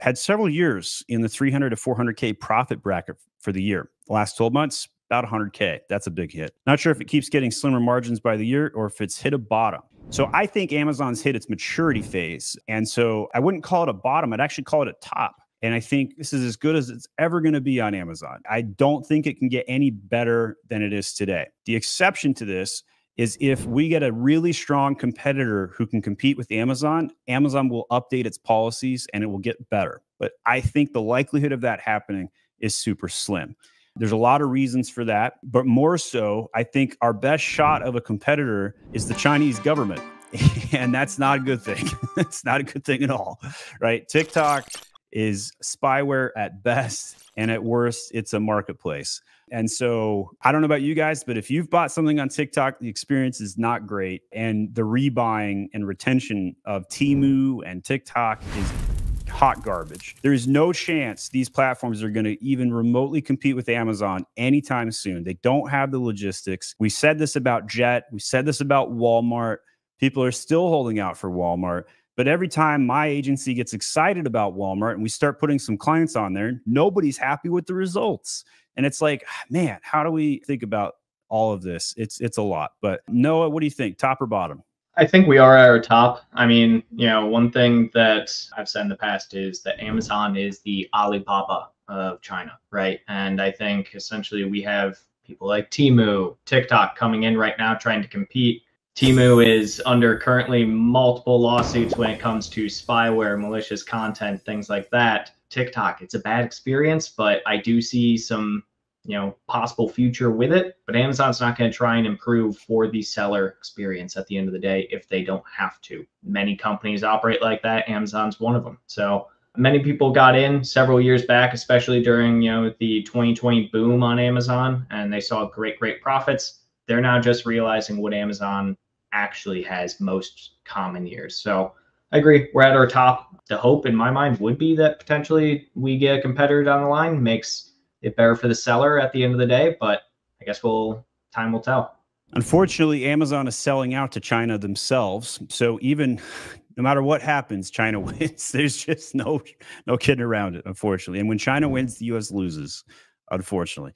had several years in the 300 to 400K profit bracket for the year. The last 12 months, about 100K. That's a big hit. Not sure if it keeps getting slimmer margins by the year or if it's hit a bottom. So I think Amazon's hit its maturity phase. And so I wouldn't call it a bottom. I'd actually call it a top. And I think this is as good as it's ever going to be on Amazon. I don't think it can get any better than it is today. The exception to this is if we get a really strong competitor who can compete with Amazon, Amazon will update its policies and it will get better. But I think the likelihood of that happening is super slim. There's a lot of reasons for that, but more so, I think our best shot of a competitor is the Chinese government. And that's not a good thing. It's not a good thing at all, right? TikTok is spyware at best, and at worst, it's a marketplace. And so I don't know about you guys, but if you've bought something on TikTok, the experience is not great. And the rebuying and retention of Temu and TikTok is hot garbage. There is no chance these platforms are going to even remotely compete with Amazon anytime soon. They don't have the logistics. We said this about Jet. We said this about Walmart. People are still holding out for Walmart. But every time my agency gets excited about Walmart and we start putting some clients on there, nobody's happy with the results. And it's like, man, how do we think about all of this? It's a lot. But Noah, what do you think? Top or bottom? I think we are at our top. I mean, one thing that I've said in the past is that Amazon is the Alibaba of China, right? And I think essentially we have people like Temu, TikTok coming in right now trying to compete. Temu is under currently multiple lawsuits when it comes to spyware, malicious content, things like that. TikTok, it's a bad experience, but I do see some possible future with it. But Amazon's not going to try and improve for the seller experience at the end of the day if they don't have to. Many companies operate like that. Amazon's one of them. So many people got in several years back, especially during the 2020 boom on Amazon, and they saw great profits. They're now just realizing what Amazon actually has most common years. So I agree, we're at our top. The hope in my mind would be that potentially we get a competitor down the line, makes it better for the seller at the end of the day, but I guess time will tell. Unfortunately, Amazon is selling out to China themselves. So even no matter what happens, China wins. There's just no kidding around it, unfortunately. And when China wins, the US loses, unfortunately.